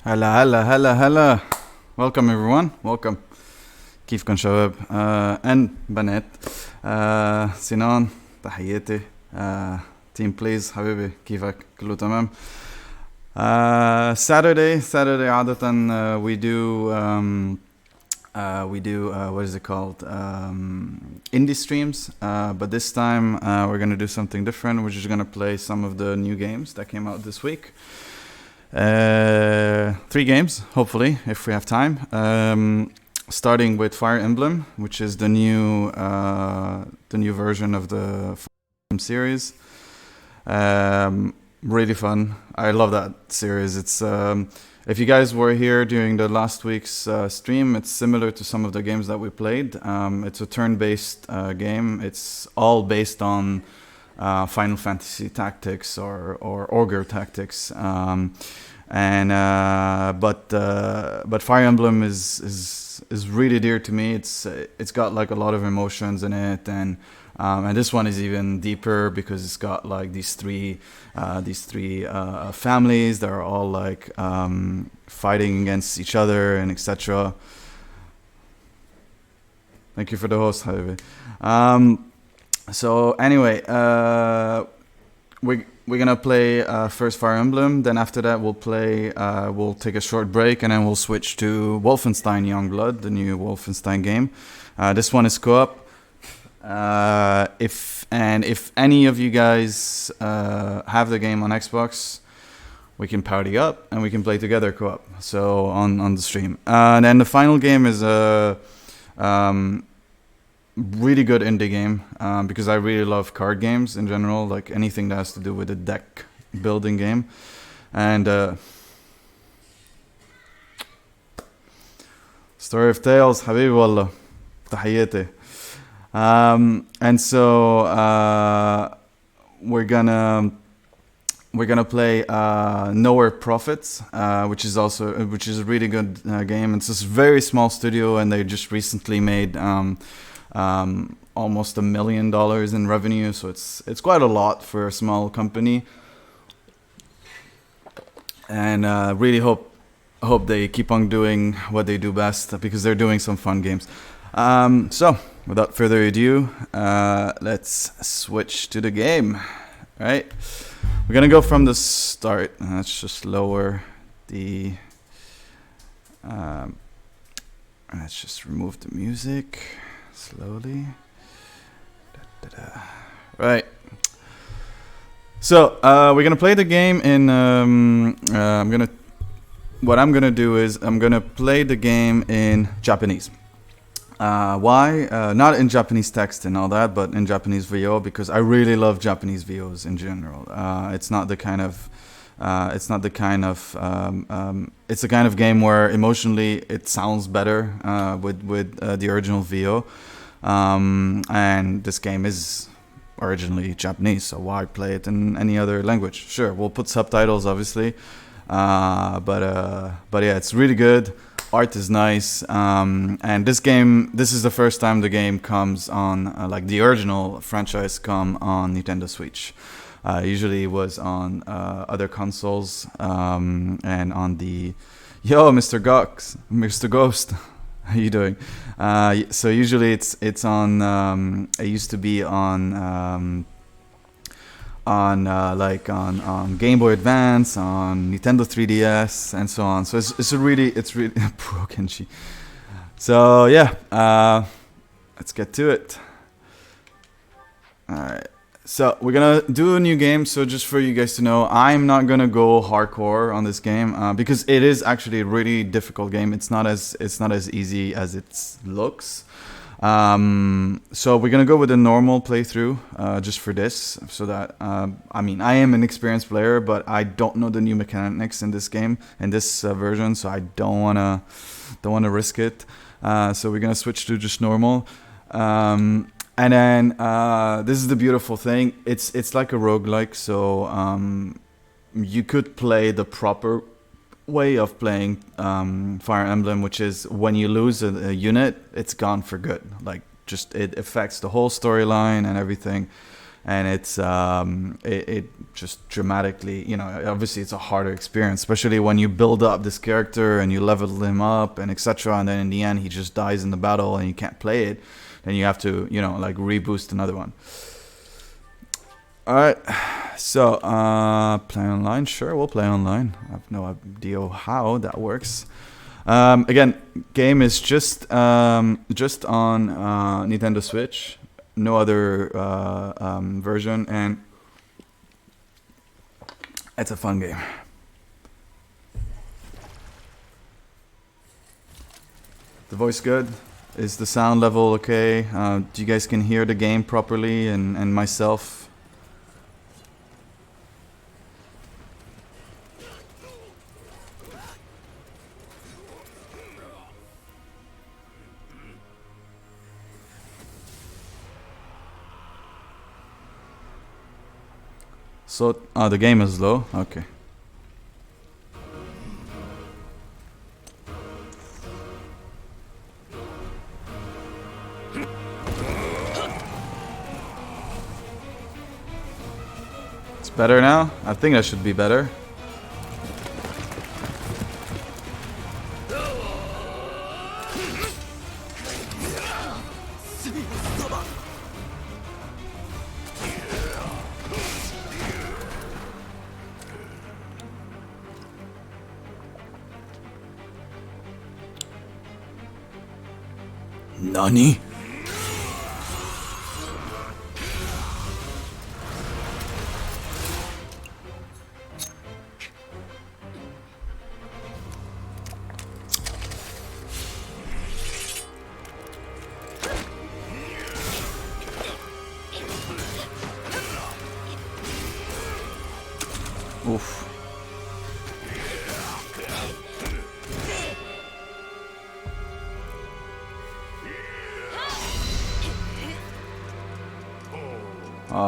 هلا هلا هلا هلا. Welcome everyone. Welcome. كيفكن شباب and بنات. سنان تحياتي. Team please حبيبي كيفك كله تمام. Saturday عادة we do what is it called, indie streams, but this time we're gonna do something different. We're just gonna play some of the new games that came out this week. 3 games, hopefully, if we have time. Starting with Fire Emblem, which is the new version of the Fire Emblem series. Really fun. I love that series. It's if you guys were here during the last week's stream, it's similar to some of the games that we played. It's a turn-based game. It's all based on Final Fantasy tactics or Ogre tactics, but Fire Emblem is really dear to me. It's got like a lot of emotions in it, and this one is even deeper because it's got like these three families that are all like fighting against each other and etc. Thank you for the host, Habibi. So anyway, we're gonna play first Fire Emblem. Then after that, we'll take a short break, and then we'll switch to Wolfenstein Youngblood, the new Wolfenstein game. This one is co-op. If any of you guys have the game on Xbox, we can party up and we can play together co-op. So on the stream. And then the final game is a really good indie game, because I really love card games in general, like anything that has to do with a deck building game. And Story of Tales, Habibi wallah, tahiyyati. And so we're gonna play Nowhere Profits, which is a really good game. It's this very small studio, and they just recently made almost $1 million in revenue, so it's quite a lot for a small company. And really hope they keep on doing what they do best, because they're doing some fun games. So without further ado, let's switch to the game. Right, we're gonna go from the start. Let's just lower the let's just remove the music slowly. Right, so we're gonna play the game in what I'm gonna do is I'm gonna play the game in Japanese. Why? Not in Japanese text and all that, but in Japanese VO, because I really love Japanese VOs in general. It's the kind of game where emotionally it sounds better with the original VO. And this game is originally Japanese, so why play it in any other language? Sure, we'll put subtitles, obviously, but yeah, it's really good. Art is nice, and this is the first time the game comes on, like the original franchise come on Nintendo Switch. Usually it was on other consoles, and on the... Yo, Mr. Ghost, how you doing? So usually it's on, it used to be on Game Boy Advance, on Nintendo 3DS, and so on. So it's really broken. So yeah, let's get to it. All right. So we're gonna do a new game. So just for you guys to know, I'm not gonna go hardcore on this game, because it is actually a really difficult game. It's not as easy as it looks. So we're gonna go with a normal playthrough, just for this, so that I am an experienced player, but I don't know the new mechanics in this game, in this version, so I don't wanna risk it. So we're gonna switch to just normal. And then this is the beautiful thing. It's like a roguelike, so you could play the proper way of playing Fire Emblem, which is when you lose a unit, it's gone for good. Like, just it affects the whole storyline and everything. and it just dramatically, you know, obviously it's a harder experience, especially when you build up this character and you level him up and etc., and then in the end he just dies in the battle and you can't play it, then you have to, you know, like reboost another one. Alright, so play online, sure, we'll play online. I have no idea how that works. Again, game is just on Nintendo Switch, no other version, and it's a fun game. The voice good? Is the sound level okay? Do you guys can hear the game properly and myself? So, the game is low? Okay. It's better now? I think that should be better. Nani? Oof.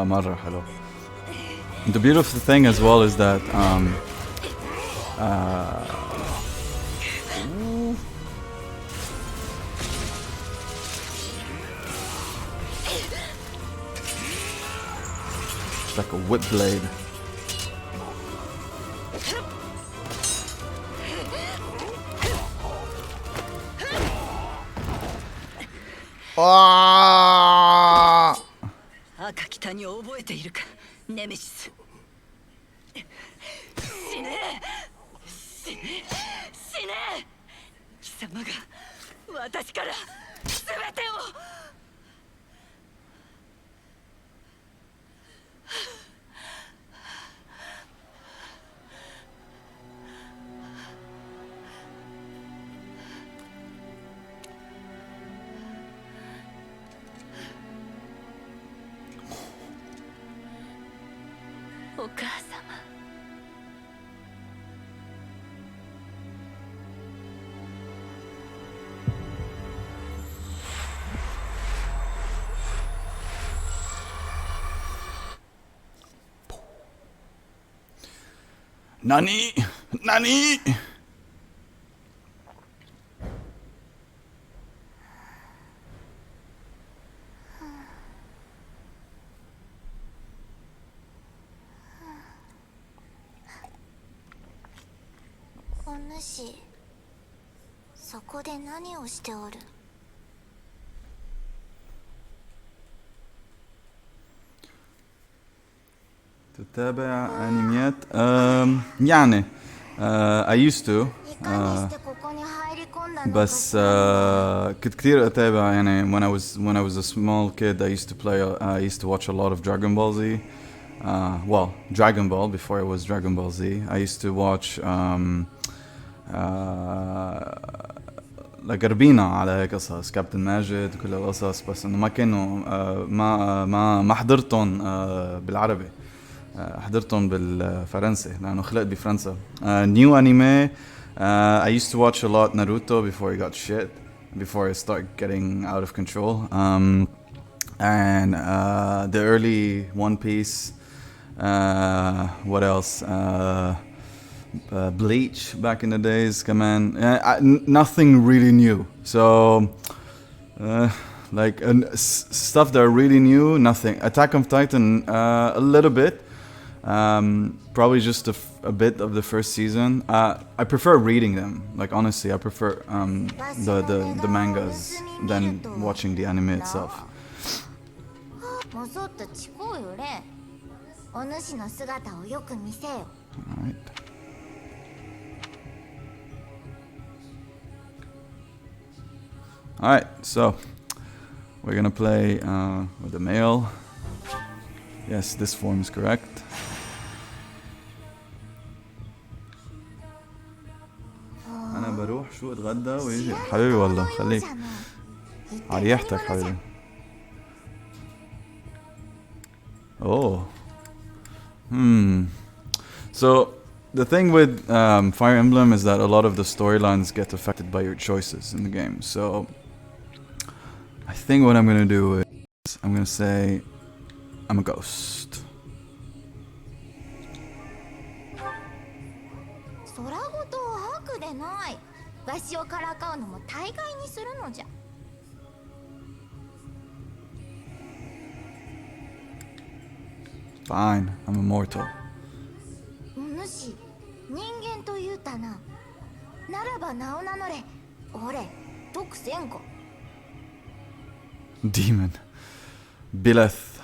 مرة حلو. The beautiful thing as well is that it's like a whip blade. Ah! 赤北に覚えているか、ネメシス。死ね死ね死ね。貴様が私から全てを。お母様。何？何？お主、そこで何をしておるتتابع انميات يعني I used to بس كنت كتير اتابع يعني when I was a small kid I used to play I used to watch a lot of Dragon Ball Z well Dragon Ball before it was Dragon Ball Z I used to watch لقربينا على هيك قصص كابتن ماجد وكل القصص بس انه ما كانوا ما حضرتهم بالعربي حضرتهم بالفرنسي لانه خلقت بفرنسا new anime I used to watch a lot Naruto before it got shit before it started getting out of control and the early One Piece what else Bleach back in the days, come on. Nothing really new. So, Like stuff that are really new, nothing. Attack on Titan, a little bit. Probably just a bit of the first season. I prefer reading them. Like honestly, I prefer the mangas than watching the anime itself. もそっとちこうよレン。お主の姿をよく見せよ。Alright. Alright, so we're gonna play with the male. Yes, this form is correct. أنا بروح شو أتغدى ويجي حبيبي والله خليك على ريحتك حبيبي. Oh. So the thing with Fire Emblem is that a lot of the storylines get affected by your choices in the game. So I think what I'm gonna do is I'm gonna say I'm a ghost. 空ごとを吐くでない。わしをからかうのも大概にするのじゃ。Fine, I'm immortal. お主、人間と言うたな。ならば名を名乗れ。俺、特戦子。Demon. Billeth.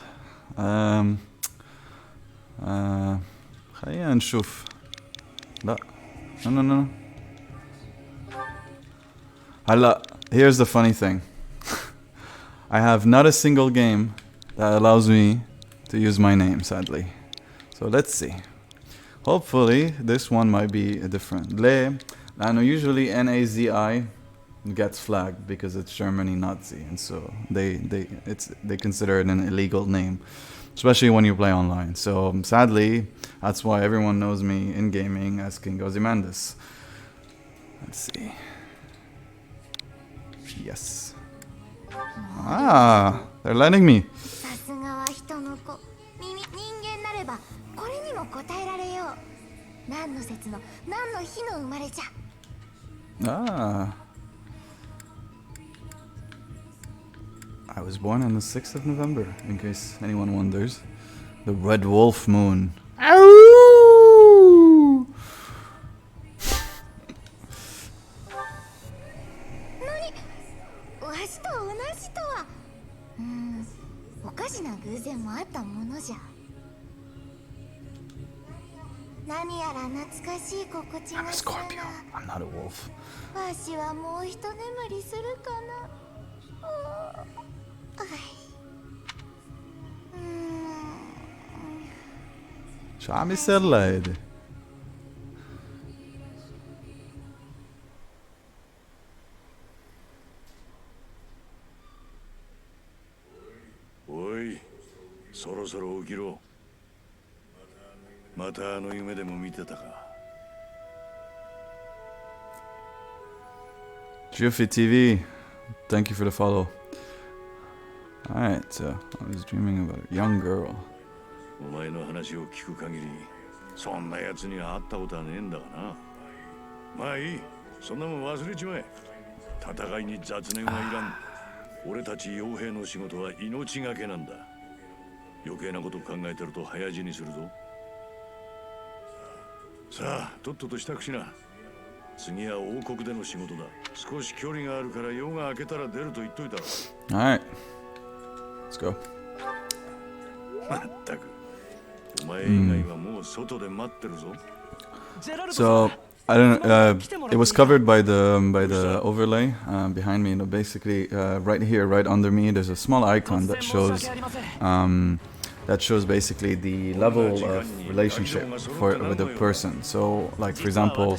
خلينا نشوف. لا. No. هلا, here's the funny thing. I have not a single game that allows me to use my name, sadly. So let's see. Hopefully, this one might be different. ليه؟ لأنه usually NAZI gets flagged because it's Germany Nazi, and so they consider it an illegal name, especially when you play online. So sadly, that's why everyone knows me in gaming as King Ozymandias. Let's see. Yes. Ah, they're letting me. さすがは人の子。人間なればこれにも答えられよう。何の節の何の日の生まれじゃ。Ah. I was born on the 6th of November, in case anyone wonders. The Red Wolf Moon. Ow! わしと同じとは。おかしな偶然もあったものじゃ。何やら懐かしい心地 I'm が a する Scorpio. な。 I'm not a wolf. わしはもう一眠りするかな。شو عم يصير لها هيدي؟おい、そろそろ起きろ。またあの夢でも見てたか。Juffy TV, thank you for the follow. Alright, so I was dreaming about a young girl. お前の話を聞く限り、そんな奴には会ったことはねえんだがな。まあいい、そんなもん忘れちまえ。戦いに雑念はいらん。俺たち傭兵の仕事は命がけなんだ。余計なこと考えてると早死にするぞ。さあ、とっとと支度しな。次は王国での仕事だ。少し距離があるから夜が明けたら出ると言っといたろ。Alright, let's go. まったく。お前以外はもう外で待ってるぞ。So I don't know. It was covered by the overlay behind me. You know, basically, right here, right under me, there's a small icon that shows basically the level of relationship with a person. So, like for example,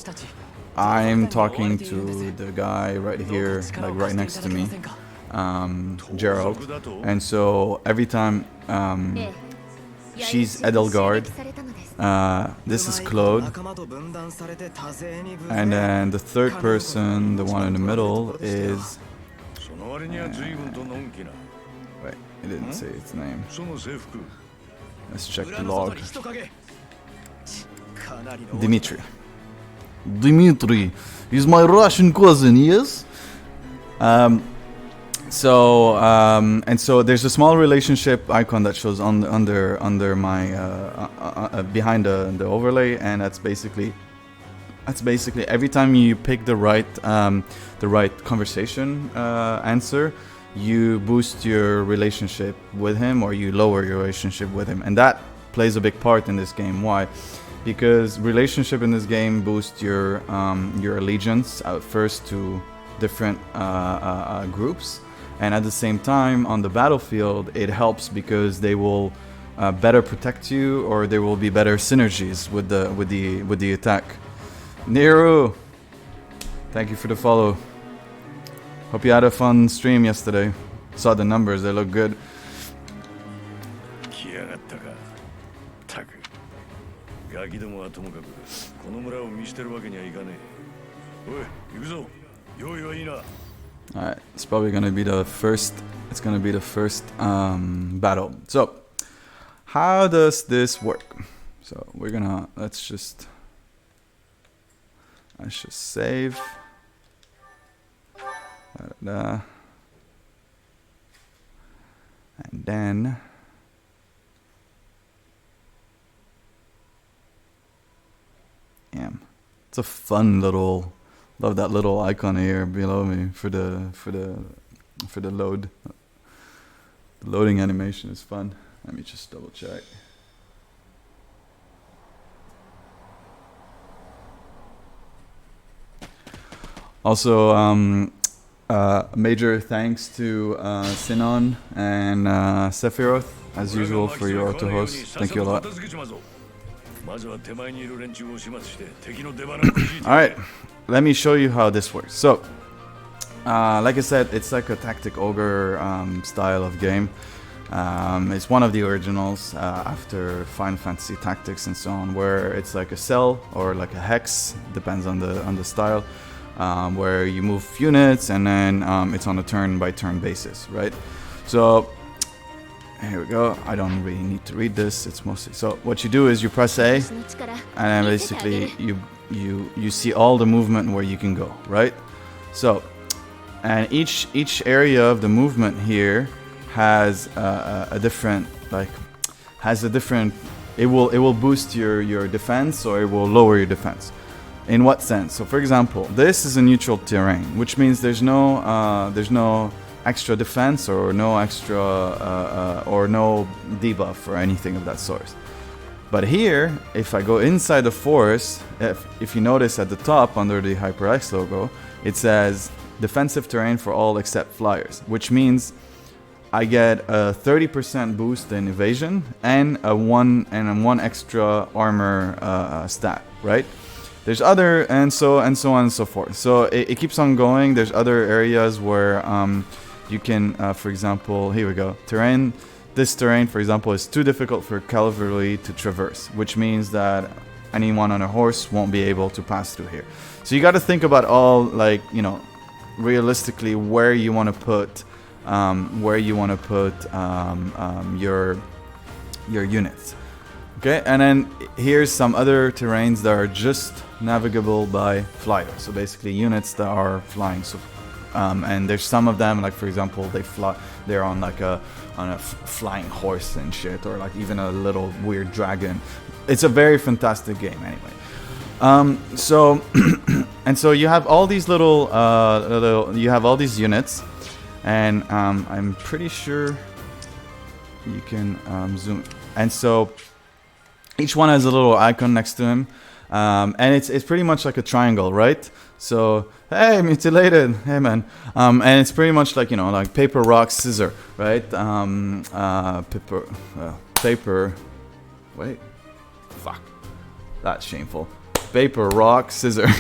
I'm talking to the guy right here, like right next to me, Gerald, and so every time she's Edelgard. This is Claude. And then the third person, the one in the middle, is... wait, it didn't say its name. Let's check the log. Dimitri. Dimitri. He's my Russian cousin, yes? so there's a small relationship icon that shows under my behind the overlay, and that's basically every time you pick the right conversation answer, you boost your relationship with him or you lower your relationship with him, and that plays a big part in this game. Why? Because relationship in this game boosts your allegiance at first to different groups, and at the same time on the battlefield it helps because they will better protect you, or there will be better synergies with the attack. Nero, thank you for the follow. Hope you had a fun stream yesterday. Saw the numbers, they look good. 来やがったか。たく。ガキどもはともかくこの村を見捨てるわけにはいかねえ。おい、行くぞ。用意はいいな。Alright, it's probably gonna be the first. It's gonna be the first battle. So, how does this work? So we're gonna let's just save. And then it's a fun little. Love that little icon here below me for the load. The loading animation is fun. Let me just double check. Also, major thanks to Sinon and Sephiroth, as usual, for your auto host. Thank you a lot. Alright, let me show you how this works. So, like I said, it's like a tactic ogre style of game. It's one of the originals after Final Fantasy Tactics and so on, where it's like a cell or like a hex, depends on the style, where you move units and then it's on a turn-by-turn basis, right? So here we go. I don't really need to read this. It's mostly so. What you do is you press A, and then basically you see all the movement where you can go, right? So, and each area of the movement here has a different it will boost your defense or it will lower your defense. In what sense? So for example, this is a neutral terrain, which means there's no extra defense or no extra or no debuff or anything of that sort. But here, if I go inside the forest, if you notice at the top under the HyperX logo, it says defensive terrain for all except flyers, which means I get a 30% boost in evasion and a one extra armor stat, right? There's other and so on and so forth. So it keeps on going. There's other areas where you can, for example, here we go. Terrain. This terrain, for example, is too difficult for cavalry to traverse, which means that anyone on a horse won't be able to pass through here. So you got to think about all, like, you know, realistically where you want to put your units. Okay, and then here's some other terrains that are just navigable by flyers. So basically units that are flying. So and there's some of them, like for example, they're on like a flying horse and shit, or like even a little weird dragon. It's a very fantastic game anyway. So and so you have all these you have all these units, and I'm pretty sure you can zoom. And so each one has a little icon next to him, and it's pretty much like a triangle, right? So hey, mutilated, hey man, and it's pretty much like, you know, like paper, rock, scissor, right? Paper. Wait, fuck, that's shameful. Paper, rock, scissor,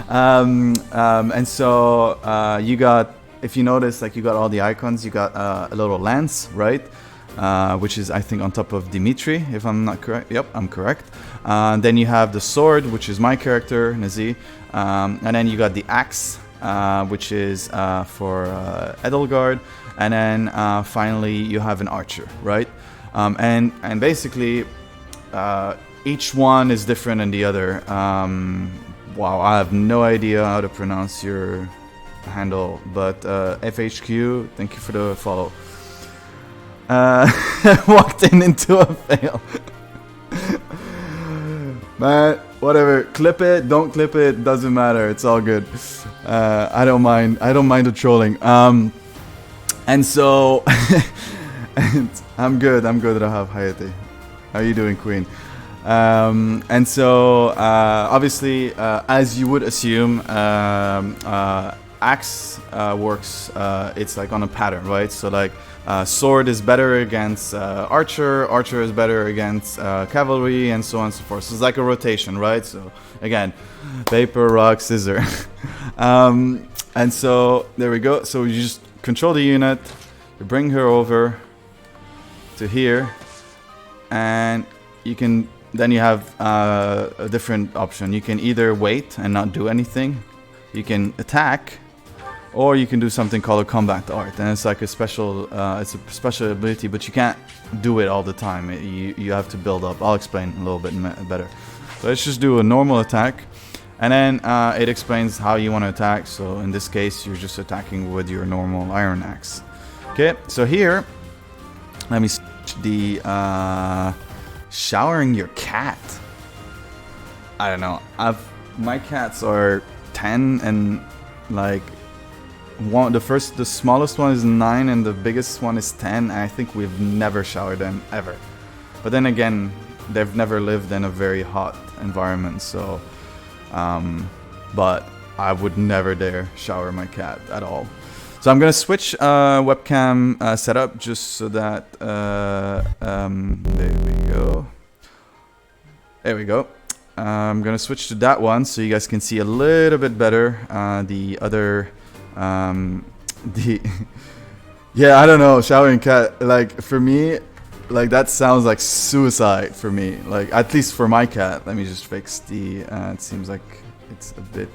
and so you got, if you notice, like you got all the icons. You got a little lance, right? Which is, I think, on top of Dimitri, if I'm not correct. Yep, I'm correct. Then you have the sword, which is my character, Nazi. And then you got the axe, which is for Edelgard. And then finally you have an archer, right? And basically each one is different than the other. Wow, I have no idea how to pronounce your handle. But FHQ, thank you for the follow. Walked into a fail. Man, whatever. Clip it, don't clip it, doesn't matter. It's all good. I don't mind. I don't mind the trolling. And so, and I'm good. I'm good. Rahab Hayate. How are you doing, Queen? And so, obviously, as you would assume, axe works. It's like on a pattern, right? So like. Sword is better against archer, archer is better against cavalry, and so on and so forth. So it's like a rotation, right? So again, paper, rock, scissor. And so there we go. So you just control the unit, you bring her over to here, and you can then you have a different option. You can either wait and not do anything, you can attack, or you can do something called a combat art, and it's like a special, it's a special ability, but you can't do it all the time. You have to build up. I'll explain a little bit better. So let's just do a normal attack, and then it explains how you want to attack. So in this case, you're just attacking with your normal iron axe. Okay, so here, let me switch the showering your cat. I don't know. My cats are 10 and like. The smallest one is 9 and the biggest one is 10. And I think we've never showered them ever. But then again, they've never lived in a very hot environment, so but I would never dare shower my cat at all. So I'm gonna switch webcam setup just so that there we go. There we go. I'm gonna switch to that one so you guys can see a little bit better the other. Yeah, I don't know, showering cat, like for me, like that sounds like suicide for me, like at least for my cat. Let me just fix the it seems like it's a bit.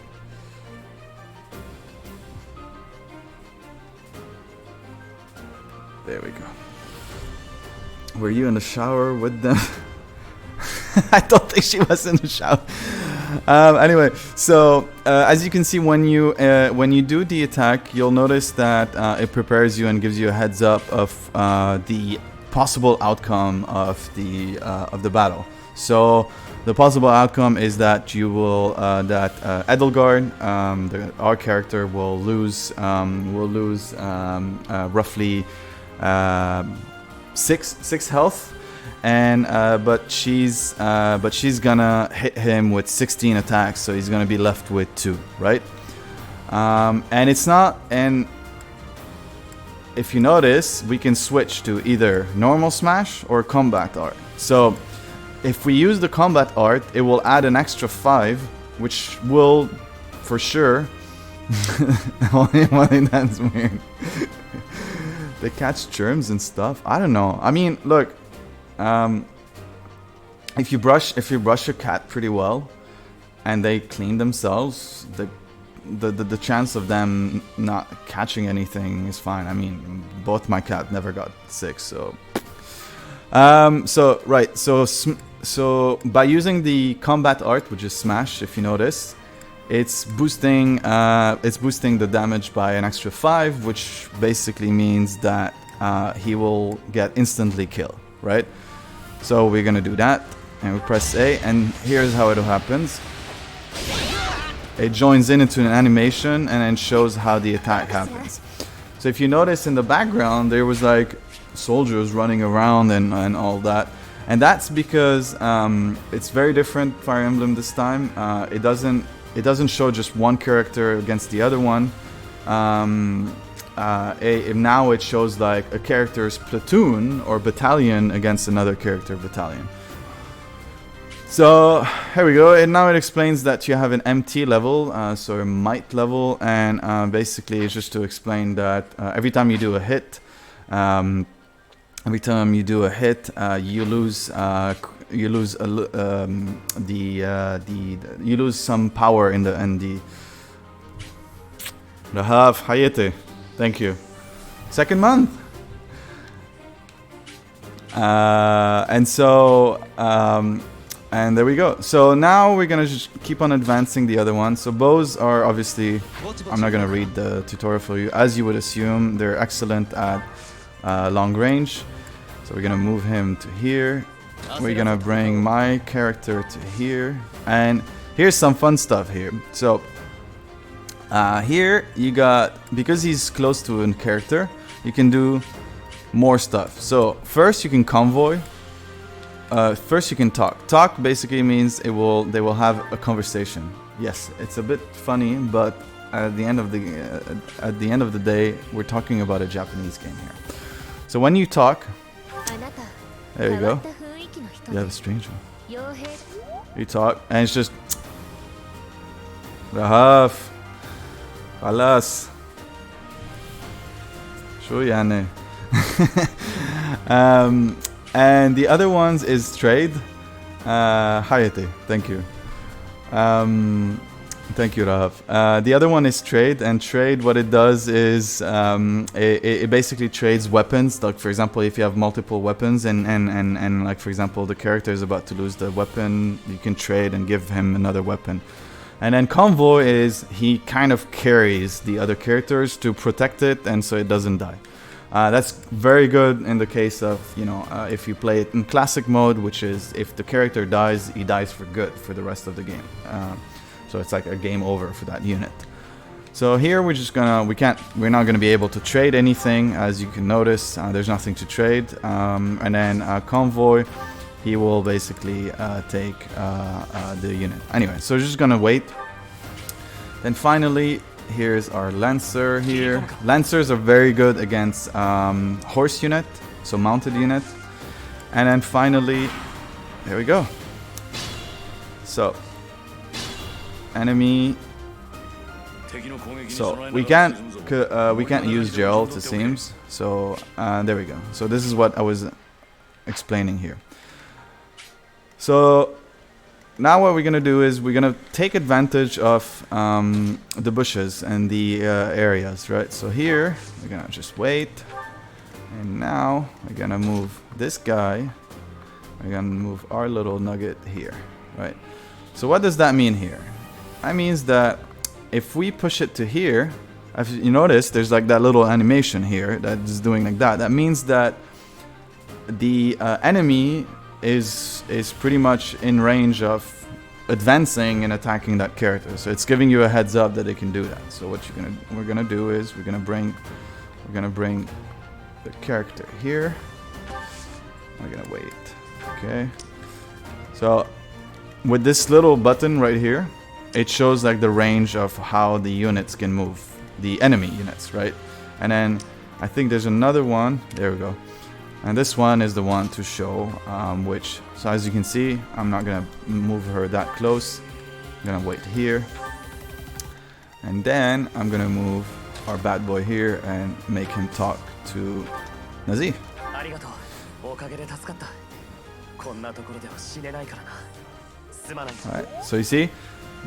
There we go. Were you in the shower with them? I don't think she was in the shower. Anyway, so as you can see, when you do the attack, you'll notice that it prepares you and gives you a heads up of the possible outcome of the battle. So the possible outcome is that you will Edelgard, our character, will lose roughly 6 health. And but she's gonna hit him with 16 attacks, so he's gonna be left with 2, right? And it's not. And if you notice, we can switch to either normal smash or combat art. So if we use the combat art, it will add an extra 5, which will, for sure. Only that's weird. They catch germs and stuff. I don't know. I mean, look. If you brush your cat pretty well, and they clean themselves, the chance of them not catching anything is fine. I mean, both my cat never got sick, so. So by using the combat art, which is smash, if you notice, it's boosting the damage by an extra 5, which basically means that he will get instantly killed, right? So we're gonna do that, and we press A, and here's how it happens. It joins into an animation and then shows how the attack happens. So if you notice in the background, there was like soldiers running around and all that, and that's because it's very different Fire Emblem this time. It doesn't show just one character against the other one. Now it shows like a character's platoon or battalion against another character battalion. So here we go, and now it explains that you have an MT level, so a might level, and basically it's just to explain that every time you do a hit, you lose some power in the Rahaf Hayete. Thank you. Second month. And so And there we go. So now we're gonna just keep on advancing the other ones. So bows are obviously, I'm not gonna read the tutorial for you. As you would assume, they're excellent at long range. So we're gonna move him to here. We're gonna bring my character to here. And here's some fun stuff here. So here you got, because he's close to a character, you can do more stuff. So first you can convoy. First you can talk. Talk basically means they will have a conversation. Yes, it's a bit funny, but at the end of the day, we're talking about a Japanese game here. So when you talk, there you go. You have a stranger. You talk, and it's just Rahaf, Alas, Shu yani. And the other ones is trade. Hayate, thank you. Thank you, Rahaf. The other one is trade, and trade, what it does is it basically trades weapons. Like for example, if you have multiple weapons and like for example the character is about to lose the weapon, you can trade and give him another weapon. And then convoy is he kind of carries the other characters to protect it, and so it doesn't die. That's very good in the case of, you know, if you play it in classic mode, which is if the character dies, he dies for good for the rest of the game. So it's like a game over for that unit. So here we're just gonna, we're not gonna be able to trade anything, as you can notice. There's nothing to trade. And then convoy, he will basically take the unit. Anyway, so we're just gonna wait. Then finally, here's our Lancer here. Lancers are very good against horse unit, so mounted unit. And then finally, there we go. So, enemy. So we can't use Gerald, it seems. So there we go. So this is what I was explaining here. So now what we're gonna do is we're gonna take advantage of the bushes and the areas, right? So here we're gonna just wait, and now we're gonna move this guy. We're gonna move our little nugget here, right? So what does that mean here? That means that if we push it to here, if you notice, there's like that little animation here that's doing like that. That means that the enemy is pretty much in range of advancing and attacking that character. So it's giving you a heads up that they can do that. So what we're gonna do is we're gonna bring the character here. We're gonna wait. Okay. So with this little button right here, it shows like the range of how the units can move, the enemy units, right? And then I think there's another one. There we go. And this one is the one to show which, so as you can see, I'm not gonna move her that close. I'm gonna wait here, and then I'm gonna move our bad boy here and make him talk to Nazi. Alright, so you see,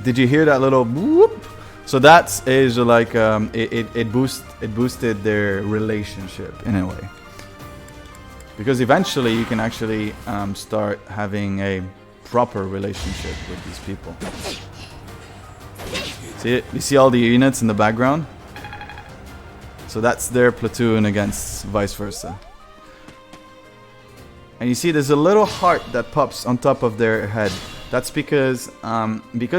did you hear that little whoop? So that is like it boosted their relationship in a way. Because eventually you can actually start having a proper relationship with these people. See it? You see all the units in the background? So that's their platoon against vice versa. And you see there's a little heart that pops on top of their head. That's because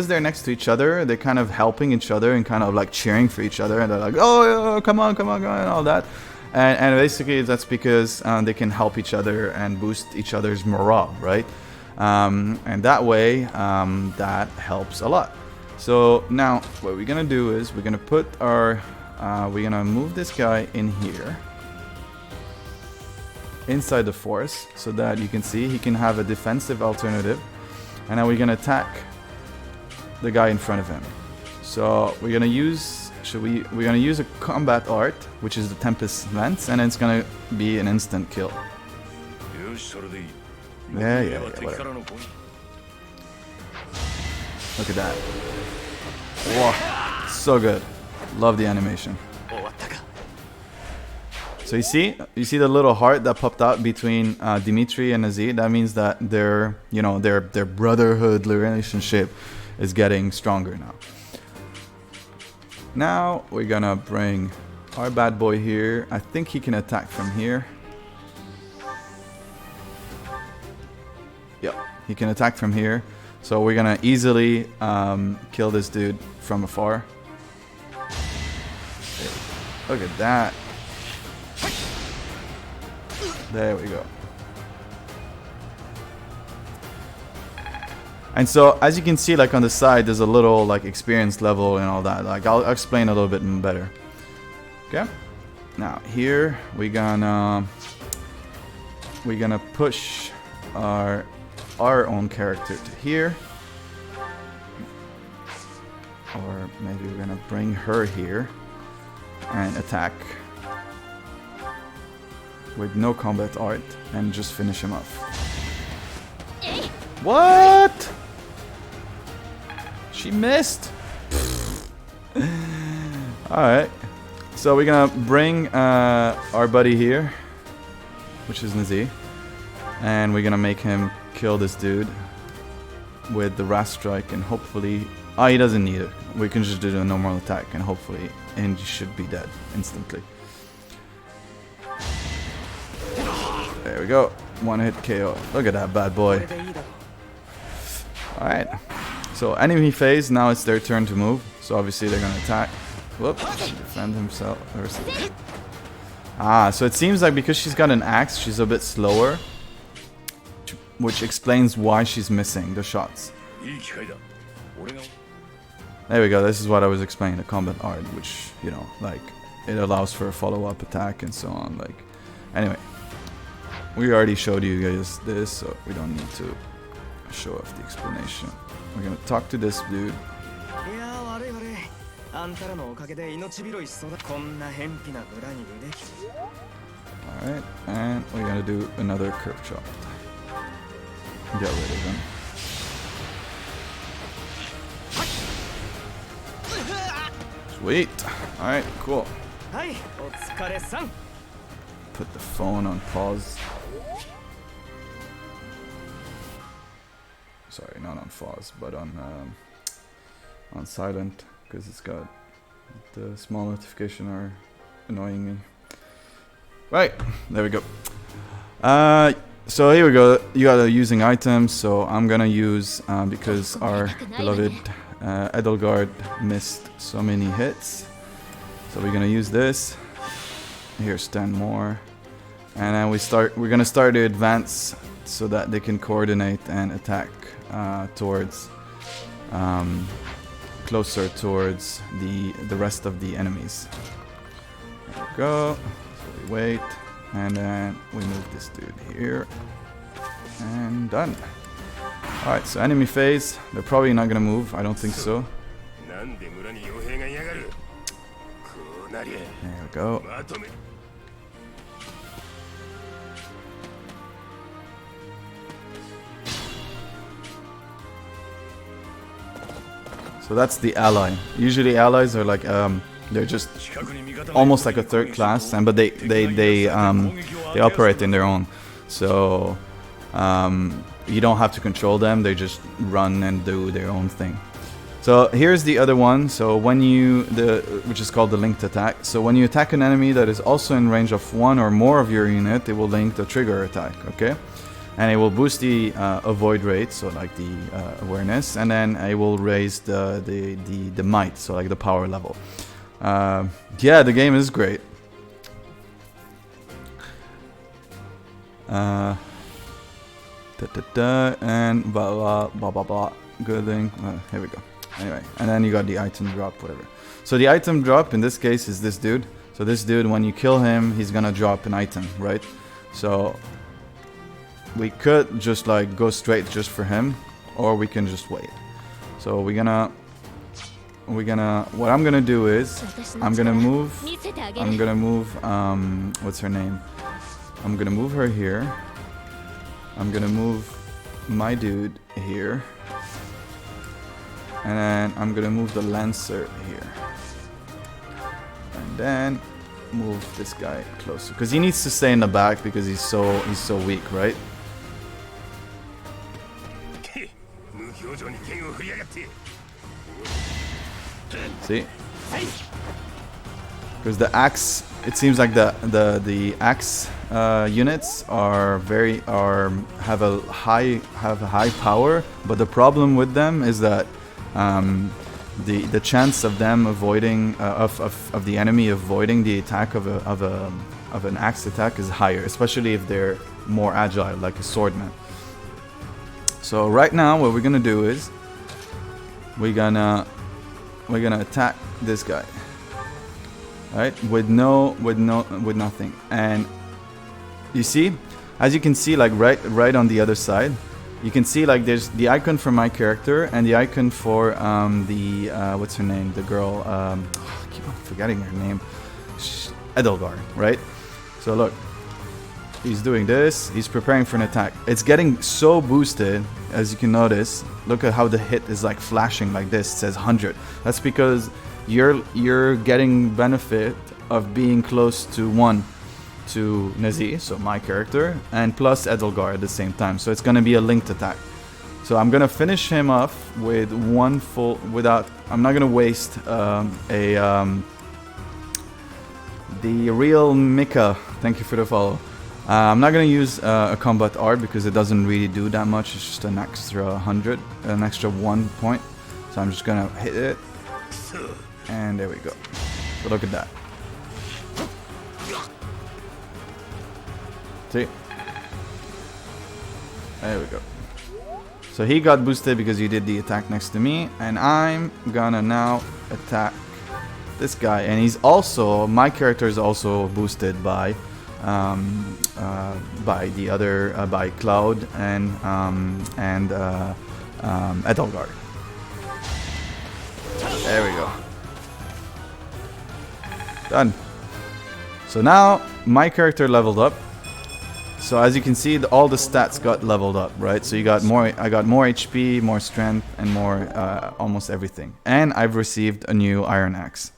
they're next to each other, they're kind of helping each other and kind of like cheering for each other. And they're like, oh, come on, and all that. And basically that's because they can help each other and boost each other's morale, right? And that way, that helps a lot. So now what we're gonna do is we're gonna put our, we're gonna move this guy in here, inside the forest, so that you can see he can have a defensive alternative. And now we're gonna attack the guy in front of him. So we're gonna use, we're gonna use a combat art, which is the Tempest Lance, and it's gonna be an instant kill. Yeah, whatever. Look at that. Wow, so good. Love the animation. So you see the little heart that popped out between Dimitri and Aziz. That means that their brotherhood relationship is getting stronger now. Now we're gonna bring our bad boy here. I think he can attack from here. Yep, he can attack from here. So we're gonna easily kill this dude from afar. Look at that. There we go. And so, as you can see, like on the side, there's a little like experience level and all that. Like I'll explain a little bit better. Okay. Now here we're gonna push our own character to here, or maybe we're gonna bring her here and attack with no combat art and just finish him off. What? She missed. Alright. So we're gonna bring our buddy here, which is Nazi, and we're gonna make him kill this dude with the Wrath Strike, and hopefully... Oh, he doesn't need it. We can just do a normal attack, and hopefully he should be dead instantly. There we go. One hit KO. Look at that bad boy. Alright. So enemy phase, now it's their turn to move. So obviously they're gonna attack. Whoops. Defend himself. Ah, so it seems like because she's got an axe, she's a bit slower. Which explains why she's missing the shots. There we go, this is what I was explaining, the combat art, which, you know, like, it allows for a follow-up attack and so on, like, anyway. We already showed you guys this, so we don't need to show off the explanation. We're gonna talk to this dude. Alright, and we're gonna do another curve chop. Get rid of him. Sweet. Alright, cool. Put the phone on pause. Sorry, not on pause, but on silent, because it's got the small notification are annoying me. Right, there we go. So here we go. You got using items, so I'm gonna use because our beloved Edelgard missed so many hits. So we're gonna use this. Here's 10 more, and then we're gonna start to advance so that they can coordinate and attack towards closer towards the rest of the enemies. There we go. So we wait, and then we move this dude here, and done. Alright, so enemy phase. They're probably not gonna move. I don't think so. There we go. So that's the ally. Usually allies are like they're just almost like a third class, but they operate in their own. So you don't have to control them. They just run and do their own thing. So here's the other one. So when which is called the linked attack. So when you attack an enemy that is also in range of one or more of your unit, it will link the trigger attack. Okay. And it will boost the avoid rate, so like the awareness, and then it will raise the might, so like the power level. Yeah, the game is great. And blah blah blah blah blah. Good thing. Here we go. Anyway, and then you got the item drop, whatever. So the item drop in this case is this dude. So this dude, when you kill him, he's gonna drop an item, right? So we could just like go straight just for him, or we can just wait. So what I'm gonna do is I'm gonna move what's her name? I'm gonna move her here. I'm gonna move my dude here, and then I'm gonna move the Lancer here, and then move this guy closer because he needs to stay in the back because he's so weak, right? See? Because the axe, it seems like the axe units have a high power, but the problem with them is that the chance of them avoiding of the enemy avoiding the attack of an axe attack is higher, especially if they're more agile, like a swordman. So right now, what we're gonna do is we're gonna attack this guy, right? With nothing. And you see, as you can see, like right on the other side, you can see like there's the icon for my character and the icon for the what's her name, the girl, I keep on forgetting her name, Edelgard, right? So look, he's doing this, he's preparing for an attack. It's getting so boosted, as you can notice. Look at how the hit is like flashing like this. It says 100. That's because you're getting benefit of being close to one to Nazi, so my character, and plus Edelgard at the same time. So it's gonna be a linked attack. So I'm gonna finish him off with one full without. I'm not gonna waste the real Mika. Thank you for the follow. I'm not gonna use a combat art because it doesn't really do that much. It's just an extra 100, an extra 1 point. So I'm just gonna hit it, and there we go. So look at that. See? There we go. So he got boosted because he did the attack next to me, and I'm gonna now attack this guy. And he's also, my character is also boosted by the other by Cloud and Edelgard. There we go. Done. So now my character leveled up. So as you can see, all the stats got leveled up, right? So you got more. I got more HP, more strength, and more almost everything. And I've received a new iron axe.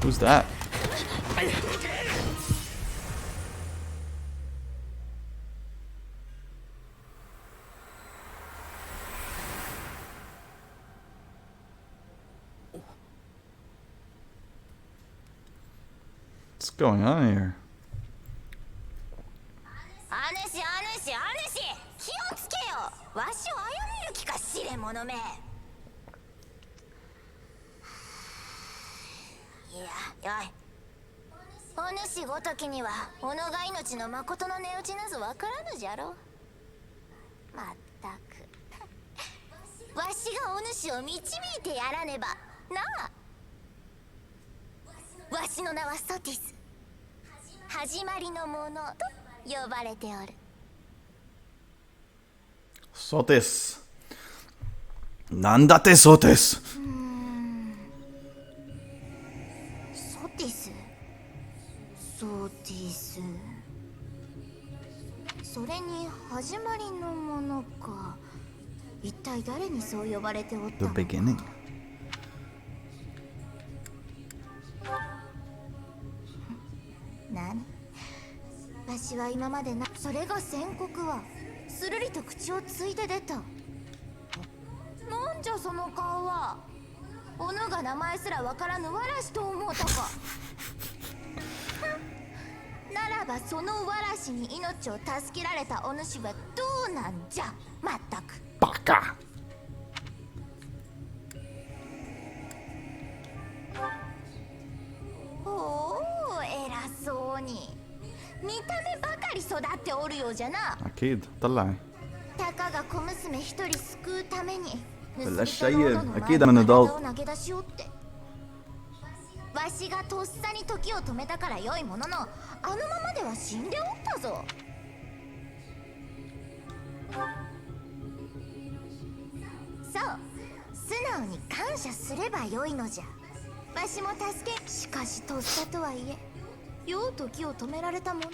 Who's that? What's going on here? 気をつけよ。わしを殺める気か試練者め。いや、よい。お主ごときには己が命の誠の値打ちなぞわからぬじゃろ。まったく。わしがお主を導いてやらねばなあ。わしの名はソティス。始まりのものと呼ばれておる。ソテス。なんだってソテス。ソティス。ソティス。それに始まりのものか。一体誰にそう呼ばれておったのか。 The beginning. 何？わしは今までな。それが宣告はするりと口をついて出た。なんじゃその顔は。おのが名前すらわからぬわらしと思うたか。ならばそのわらしに命を助けられたお主はどうなんじゃ。まったく。バカ。おお、偉そうに。見た目ばかり育っておるようじゃな。أكيد طلعي. たかが小娘一人救うために。بلاش شيء أكيد من adult. わしがとっさに時を止めたから良いものの、あのままでは死んでおったぞ。そう、素直に感謝すれば良いのじゃ。わしも助け、しかしとっさとはいえ、よう時を止められたもの。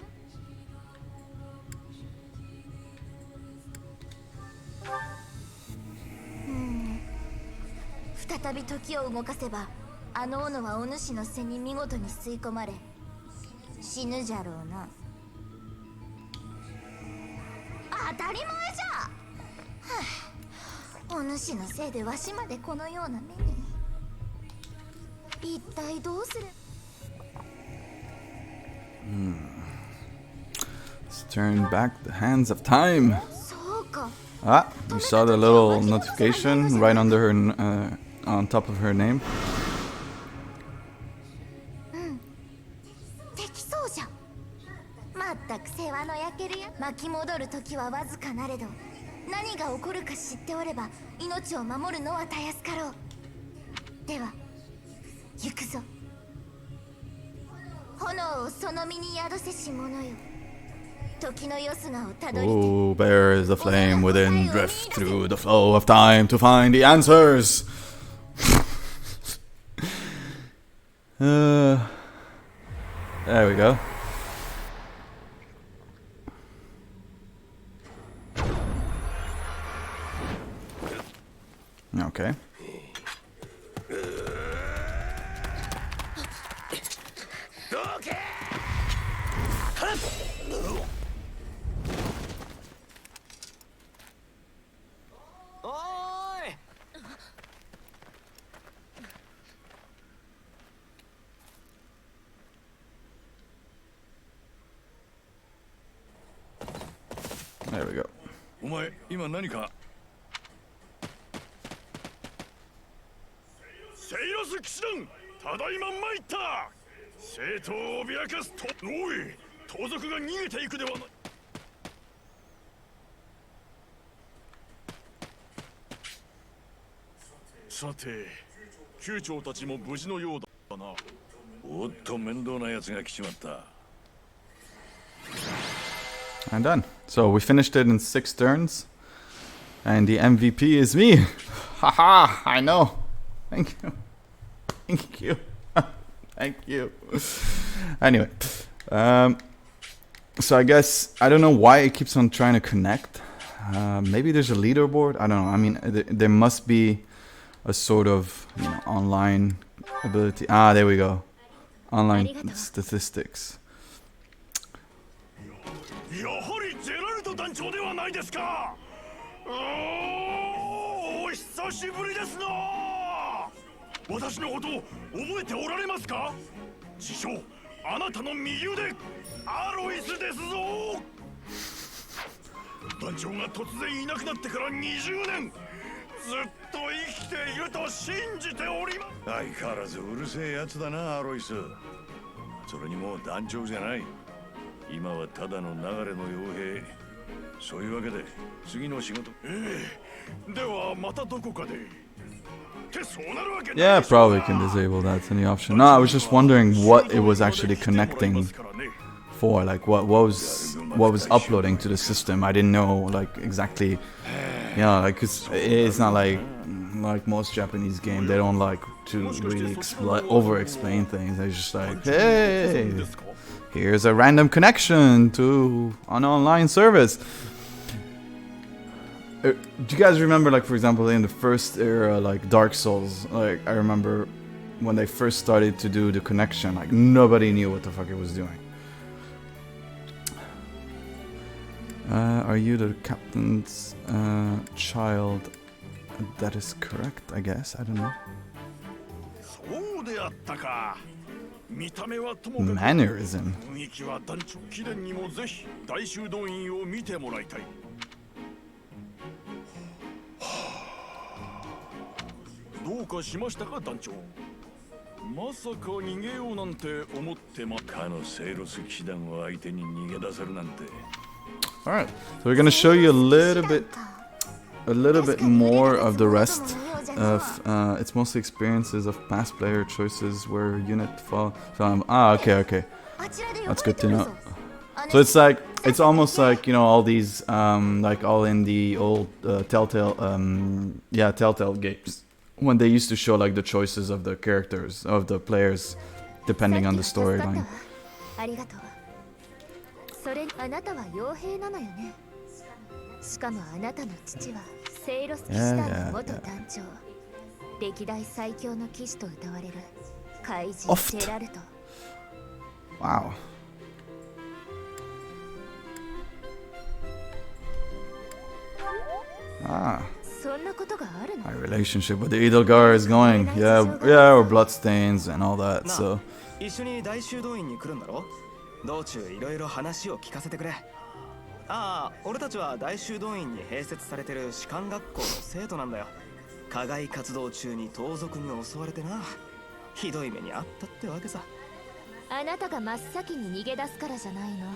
再び時を動かせば、あの斧はお主の背に見事に吸い込まれ死ぬじゃろうな。当たり前じゃ。お主のせいでわしまでこのような目に。一体どうする。Let's turn back the hands of time. そうか。 Ah, you saw the little notification right under her, on top of her name. できそうじゃ。まったく世話の焼けるや。巻き戻る時はわずかなれど、何が起こるか知っておれば命を守るのはたやすかろう。では行くぞ。炎をその身に宿せし者よ。時のよすがをたどりて。 Oh, bears the flame within, drift through the flow of time to find the answers. There we go. Okay. There we go. お前今何か。セイロス騎士団、ただいま参った。生徒を脅かすと。おい、盗賊が逃げていくではない。さて、酋長たちも無事のようだな。おっと面倒な奴が来ちまった。I'm done. So we finished it in 6 turns. And the MVP is me. Haha, I know. Thank you. Thank you. Thank you. Anyway. So I guess, I don't know why it keeps on trying to connect. Maybe there's a leaderboard. I don't know. I mean, there must be a sort of, you know, online ability. Ah, there we go. Online statistics. やはりジェラルド団長ではないですか。お久しぶりですな。私のことを覚えておられますか。自称あなたの右腕アロイスですぞ。団長が突然いなくなってから20年、ずっと生きていると信じております。相変わらずうるせえやつだな、アロイス。それにもう団長じゃない。今はただの流れの傭兵。そういうわけで次の仕事。ではまたどこかで。Yeah, probably can disable that. Any option. No, I was just wondering what it was actually connecting for, like what was uploading to the system. I didn't know like exactly. Yeah, like it's not like most Japanese games. They don't like to really over-explain things. They're just like, hey, here's a random connection to an online service. Do you guys remember, like, for example, in the first era, like Dark Souls, like I remember when they first started to do the connection, like nobody knew what the fuck it was doing. Are you the captain's child? That is correct, I guess. I don't know. Mannerism. どうかしましたか、団長。まさか逃げようなんて思ってま。かのセイロス騎士団を相手に逃げ出せるなんて。Alright, so we're gonna show you a little bit more of the rest of it's mostly experiences of past player choices where unit fall. Okay. That's good to know. So it's almost like, you know, all these like all in the old Telltale games when they used to show like the choices of the characters of the players depending on the storyline. それあなたは傭兵なのよね。しかもあなたの父はセイロス騎士団の元団長、歴代最強の騎士と謳われる怪人ジェラルト。 Wow. Ah. そんなことがあるの？ My relationship with the Edelgar is going. Yeah, or bloodstains and all that, so. 一緒に大修道院に来るんだろ？道中いろいろ話を聞かせてくれ。ああ、俺たちは大修道院に併設されてる士官学校の生徒なんだよ。課外活動中に盗賊に襲われてな。ひどい目にあったってわけさ。あなたが真っ先に逃げ出すからじゃないの？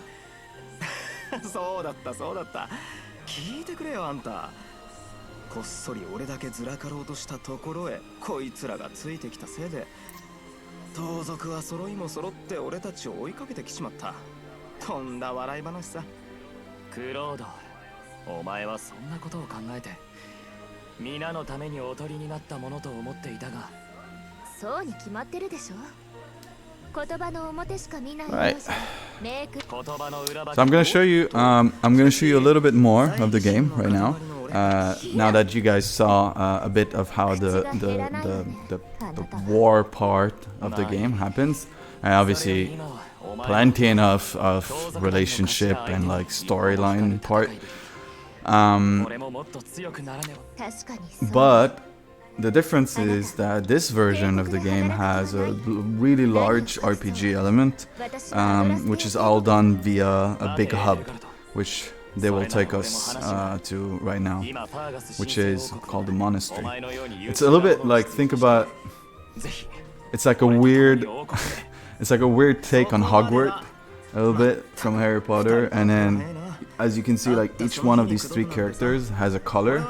そうだったそうだった。聞いてくれよあんた。こっそり俺だけずらかろうとしたところへこいつらがついてきたせいで、盗賊は揃いも揃って俺たちを追いかけてきちまった。とんだ笑い話さ。クロード、お前はそんなことを考えて皆のためにおとりになったものと思っていたが。そうに決まってるでしょ。言葉の表しか見ない。 Right. メイク。 言葉の裏ば So I'm gonna show you. I'm gonna show you a little bit more of the game right now. Now that you guys saw a bit of how the war part of the game happens, and obviously plenty enough of relationship and like storyline part. 俺ももっと強くならねば。確かにそう。 But the difference is that this version of the game has a really large RPG element, which is all done via a big hub, which they will take us to right now, which is called the monastery. It's a little bit like, think about, it's like a weird, it's like a weird take on Hogwarts, a little bit from Harry Potter, and then as you can see, like each one of these three characters has a color,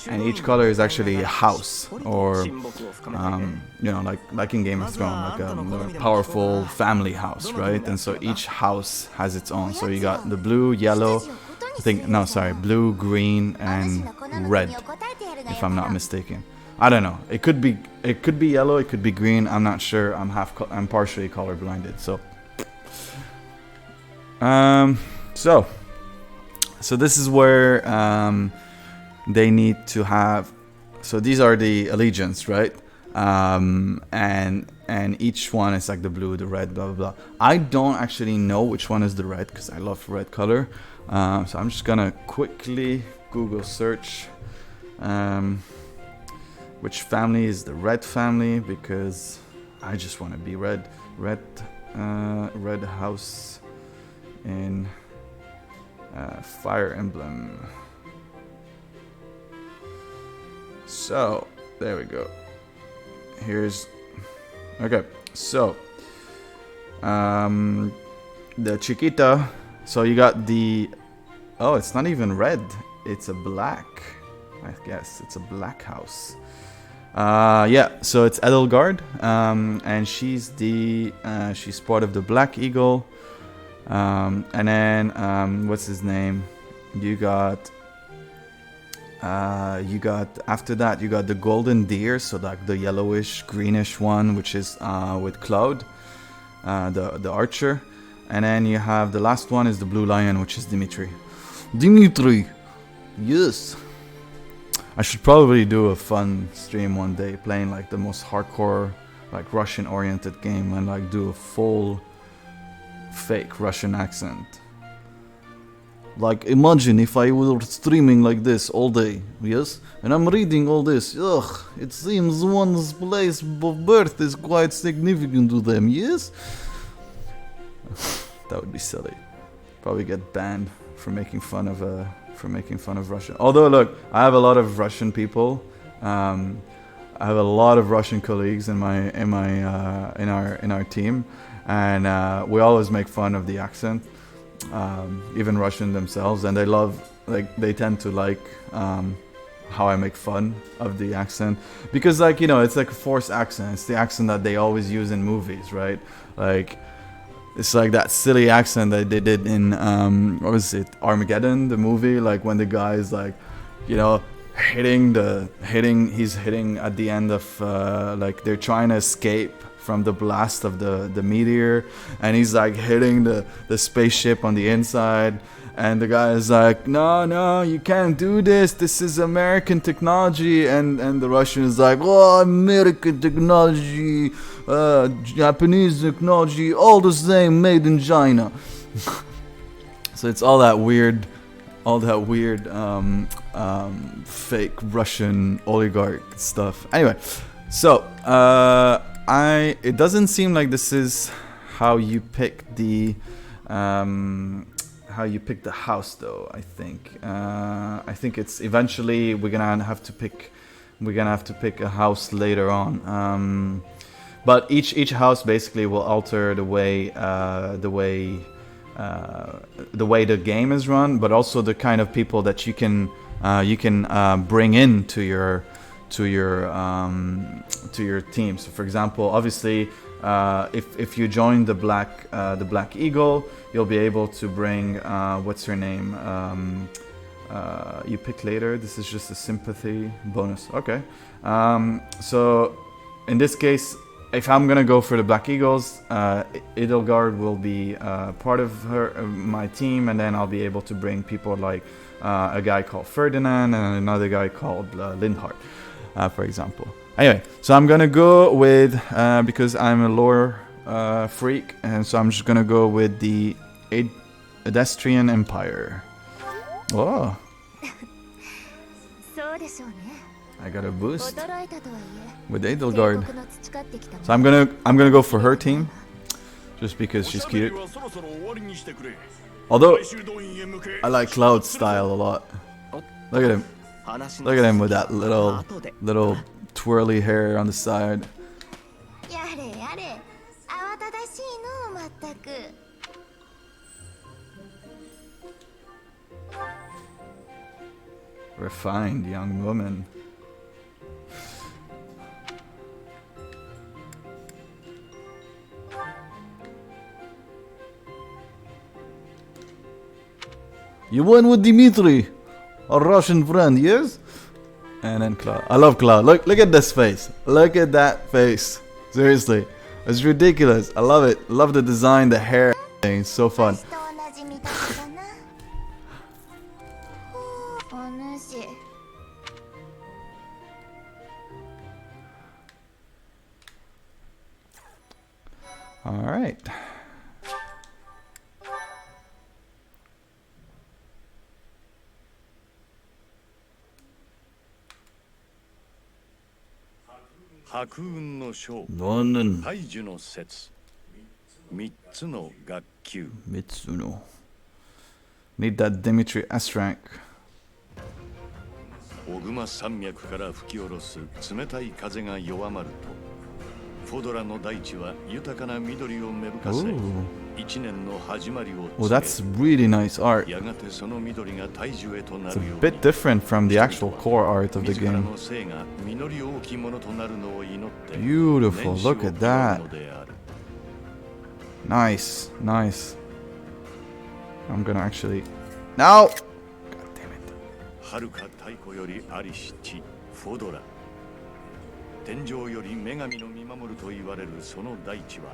and each color is actually a house, or you know, like in Game of Thrones, like a powerful family house, right? And so each house has its own. So you got the blue, yellow, I think, no, sorry, blue, green, and red, if I'm not mistaken. I don't know. It could be yellow, it could be green. I'm not sure. I'm partially color blinded. So this is where they need to have. So these are the allegiance, right? And each one is like the blue, the red, blah blah blah. I don't actually know which one is the red because I love red color. So I'm just gonna quickly Google search which family is the red family, because I just want to be red. Red house in Fire Emblem. So there we go. Here's okay. So the Chiquita. So you got the, oh, it's not even red. It's a black. I guess it's a black house. Yeah. So it's Edelgard, and she's she's part of the Black Eagle. And then what's his name? You got after that you got the Golden Deer, so like the yellowish greenish one, which is with Cloud, the archer. And then you have the last one is the Blue Lion, which is Dimitri. Yes. I should probably do a fun stream one day playing like the most hardcore, like Russian oriented game, and like do a full fake Russian accent. Like imagine if I were streaming like this all day, yes? And I'm reading all this. Ugh, it seems one's place of birth is quite significant to them, yes? That would be silly. Probably get banned for making fun of Russian. Although look, I have a lot of Russian people. I have a lot of Russian colleagues in our team, and we always make fun of the accent, even Russian themselves, and they tend to like how I make fun of the accent, because like, you know, it's like a forced accent. It's the accent that they always use in movies, right? Like it's like that silly accent that they did in what was it, Armageddon, the movie, like when the guy is like, you know, he's hitting at the end of like they're trying to escape from the blast of the meteor, and he's like hitting the spaceship on the inside, and the guy is like, no, you can't do this is American technology, and the Russian is like, oh, American technology, Japanese technology, all the same, made in China. So it's all that weird fake Russian oligarch stuff. Anyway, so it doesn't seem like this is how you pick the house though. I think it's eventually we're gonna have to pick a house later on. But each house basically will alter the way the game is run, but also the kind of people that you can bring into your team. So, for example, obviously, if you join the Black Eagle, you'll be able to bring what's her name? You pick later. This is just a sympathy bonus. Okay. So, in this case, if I'm gonna go for the Black Eagles, Edelgard will be part of my team, and then I'll be able to bring people like a guy called Ferdinand and another guy called Lindhart, for example. Anyway, so I'm gonna go with because I'm a lore freak, and so I'm just gonna go with the Edestrian Empire. Oh, そうでしょうね。 I got a boost 驚いたとはいえ with 帝 Edelgard. 国の培ってきた So I'm gonna go for her team, just because she's cute. Although I like Cloud's style a lot. Look at him. Look at him with that little twirly hair on the side. やれやれ慌ただしいのまったく Refined young woman. You won with Dimitri, a Russian friend, yes? And then Cloud. I love Cloud. Look at this face. Look at that face. Seriously, it's ridiculous. I love it. Love the design, the hair. It's so fun. 私と同じ見た目だなお主 All right. 너는 大樹の説3つの学級 Mitsuno. Need that Dimitri S rank. 小熊山脈から吹き下ろす冷たい風が弱まるとフォドラの大地は豊かな緑を芽吹かせ Ooh. 一年の始まりを Oh, 告げ that's really nice art. やがてその緑が大樹へとな It's る a ように bit different from the actual core art of the 自ら game. の生が実り多きものとなるのを祈って Beautiful. 年始を Look at 祝う that. のである Nice. Nice. I'm gonna actually. No! God damn it. 遥か太古よりありし地フォドラ天上より女神の見守ると言われるその大地は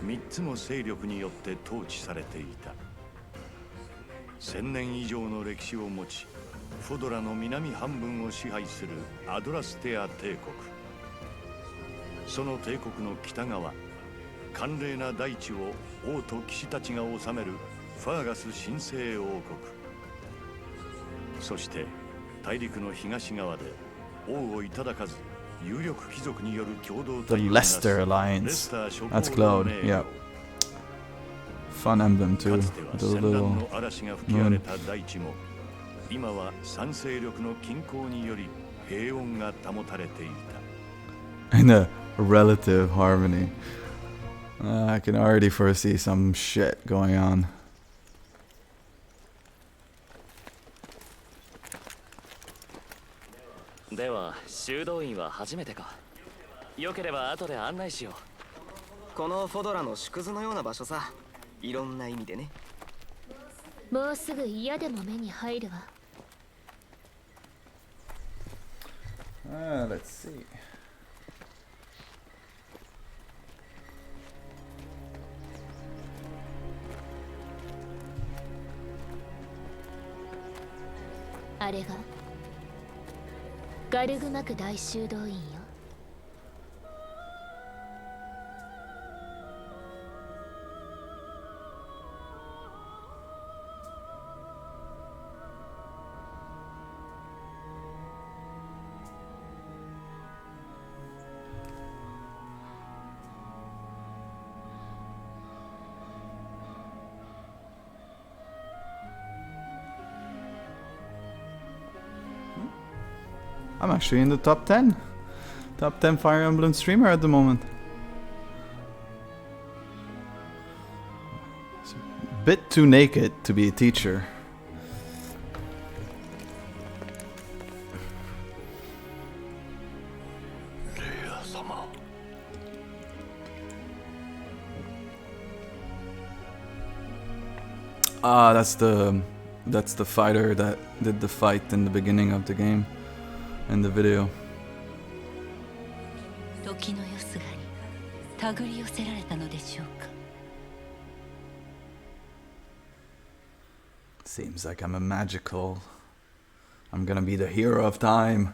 3つの勢力によって統治されていた1000年以上の歴史を持ちフォドラの南半分を支配するアドラステア帝国その帝国の北側寒冷な大地を王と騎士たちが治めるファーガス神聖王国そして大陸の東側で王をいただかず有力貴族による共同 The 体をなす Leicester レ Alliance. スター諸 That's 侯の Cloud. 名 Yeah. Fun emblem か too. つては The 戦乱 little の嵐が吹き荒れた大地も今は三勢力の均衡により平穏が保たれていた in a relative harmony. I can already foresee some shit going on. では修道院は初めてか。よければ後で案内しよこのフォドラの縮図のような場所さ。いろんな意味でね。もうすぐ嫌でも目に入るわ Let's see. あれがガルグマク大修道院よ。I'm actually in the top 10. Top 10 Fire Emblem streamer at the moment. It's a bit too naked to be a teacher. Ah, that's the fighter that did the fight in the beginning of the game. In the video. 時のよすがに手繰り寄せられたのでしょうか。Seems like I'm a magical. I'm gonna be the hero of time.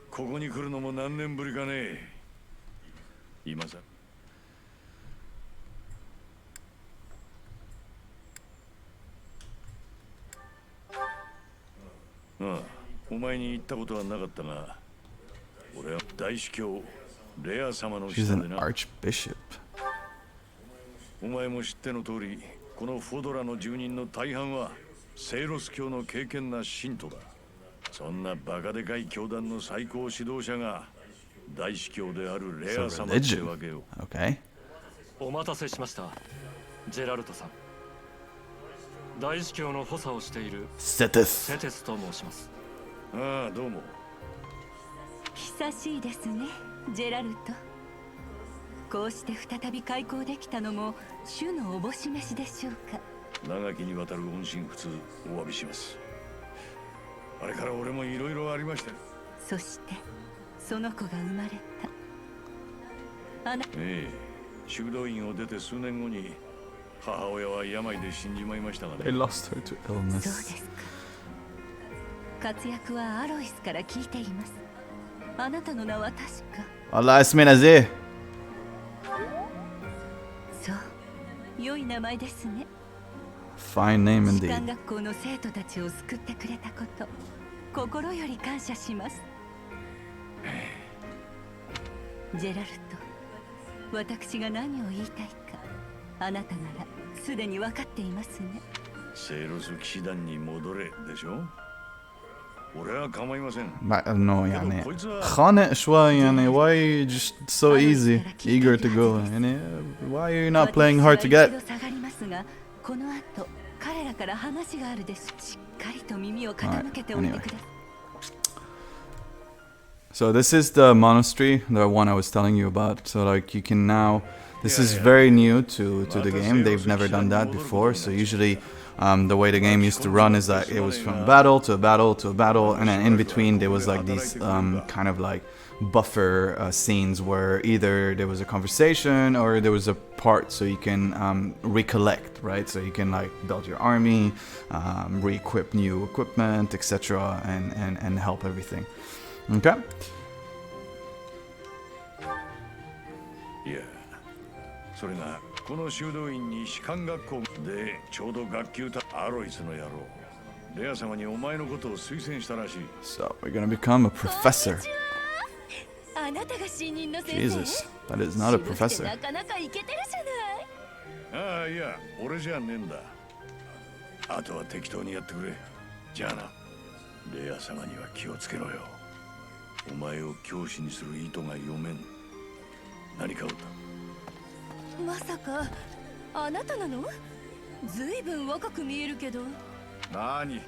ここに来るのも何年ぶりかね。今さ。お前に言ったことはなかったが、俺は大司教レア様の She's 下 an でな。archbishop. お前も知っての通り、このフォドラの住人の大半はセイロス教の敬虔な信徒だ。そんなバカでかい教団の最高指導者が大司教であるレア So 様って religion. わけよ。 Okay. お待たせしました、ジェラルトさん。大司教の補佐をしている Cetus. セテスと申します。ああ、どうも。久しいですね、ジェラルト。こうして再び開校できたのも主のおぼし飯でしょうか。長きにわたる音信不通お詫びします。あれから俺もいろいろありました。そしてその子が生まれた。あなええ、修道院を出て数年後に母親は病で死んじまいましたが They ね。 lost her to そうで illness. すか。活躍はアロイスから聞いています。あなたの名は確か。 Allah ismina zeh. そう、良い名前ですね。 Fine name 士官 indeed. 学校の生徒たちを救ってくれたこと、心より感謝します。ジェラルト、私が何を言いたいか、あなたならすでに分かっていますね。セイロス騎士団に戻れでしょ。俺は構いません。 No, يعني خانق شوي يعني why just so easy eager to go يعني why are you not playing hard to 私は get 一度下がりますが、この後彼らから話があるです。しっかりと耳を傾けておいてください。 So this is the monastery, the one I was telling you about. So like you can now, this is very new to the game. They've never done that before. So usually the way the game used to run is that it was from battle to a battle to a battle, and then in between there was like these kind of like buffer scenes where either there was a conversation or there was a part so you can recollect, right? So you can like build your army, re-equip new equipment, etc., and help everything. Okay. いや、それがこの修道院に士官学校でちょうど学級アロイスの野郎レア様にお前のことを推薦したらしい。 So we're gonna become a professor. あなたが新任の先生。 Jesus, that is not a 渋くて professor. なかなかイケてるじゃない。ああ、いや、俺じゃねえんだ。あとは適当にやってくれ。じゃあな、レア様には気をつけろよ。お前を教師にする意図が読めん。何かをまさかあなたなの？ずいぶん若く見えるけど。何、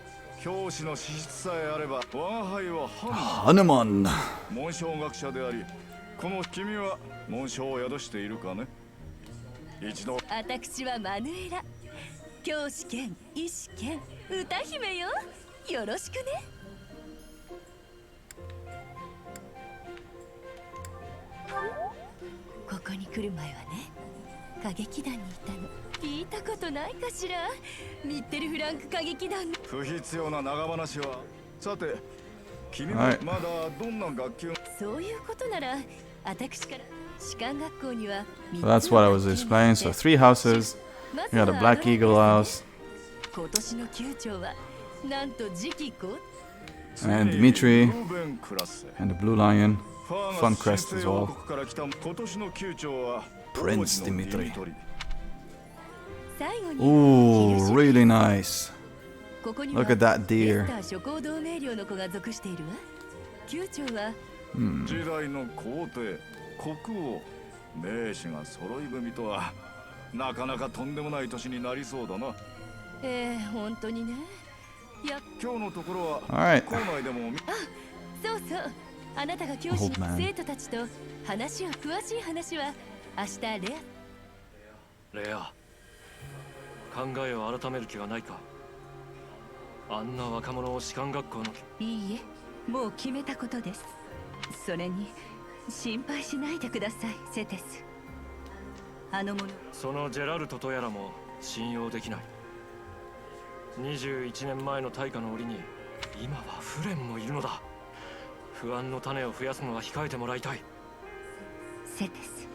教師の資質さえあれば我が輩は Hanuman. 紋章学者であり、この君は紋章を宿しているかね。一度私はマヌエラ、教師兼医師兼歌姫よ。よろしくね。ここに来る前はね、歌劇団にいたの。聞いたことないかしら。ミッテルフランク歌劇団の。不必要な長話は。さて、君もはいまだどんな楽器を。そういうことなら、私から士官学校には So that's what I was explaining. So 3 houses. ま You ず got は a Black Eagle house 今年の級長はなんと次期校 and Dimitri ルーベンクラス。 and the Blue Lion. ファー Fun ガ crest ス as 新生王 well. 国から来た今年の級長は Prince 王子の Dimitri ディミトリ。最後に Ooh, 広島 really nice. ここには Look at that レ deer. スター諸行同盟寮の子が属しているわ。級長は時代の皇帝、国王、名士が揃い踏みとはなかなかとんでもない年になりそうだな。本当にね。や今日のところは Alright. 校内でもそうそう。あなたが教師 Old man. 生徒たちと詳しい話は明日レア、考えを改める気はないか。あんな若者を士官学校の。いいえ、もう決めたことです。それに心配しないでください、セテス。あの者、そのジェラルトとやらも信用できない。21年前の大化の折に今はフレンもいるのだ。不安の種を増やすのは控えてもらいたい。セテス。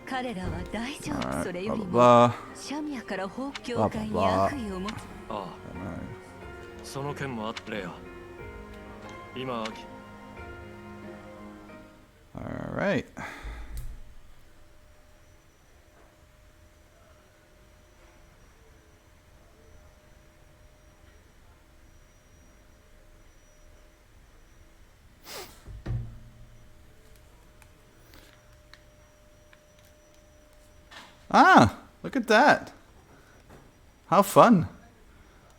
彼らは大丈夫。 Alright, それよ blah り blah も blah. シャミアからホーク教会に悪意を持つ。ああ、その件もあってレア。今 Alright. Ah, look at that. How fun.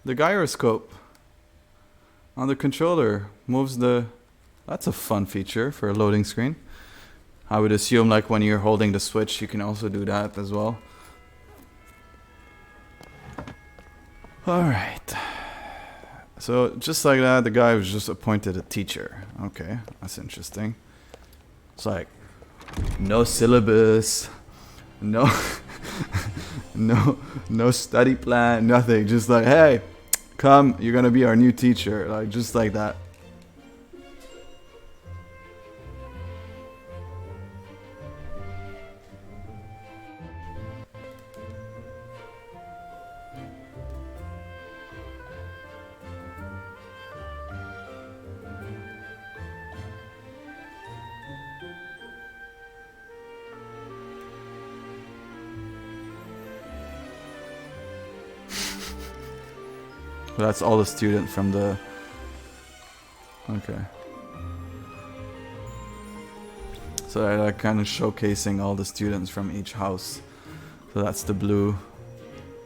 The gyroscope on the controller moves the... That's a fun feature for a loading screen. I would assume like when you're holding the switch you can also do that as well. Alright. So just like that, the guy was just appointed a teacher. Okay, that's interesting. It's like no syllabus, no no study plan, nothing. Just like, hey, come, you're gonna be our new teacher. Like just like that. That's all the students from the... Okay. So they're like kind of showcasing all the students from each house. So that's the blue...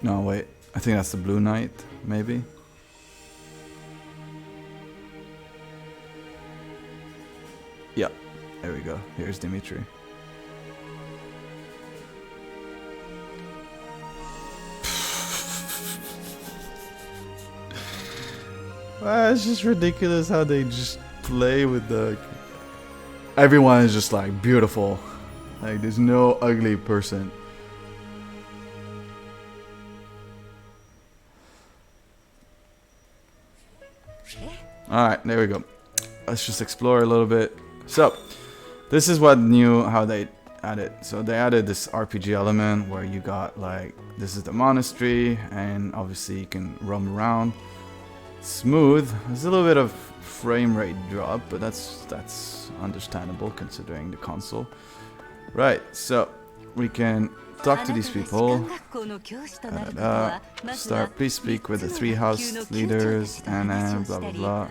No, wait. I think that's the blue knight, maybe? Yeah. There we go. Here's Dimitri. It's just ridiculous how they just play with the... Everyone is just like beautiful. Like there's no ugly person. Alright, there we go. Let's just explore a little bit. So, this is what new, how they added. So they added this RPG element where you got like, this is the monastery and obviously you can roam around. Smooth. There's a little bit of frame rate drop, but that's understandable considering the console. Right, so we can talk to these people. Start, please speak with the 3 house leaders and then blah blah blah.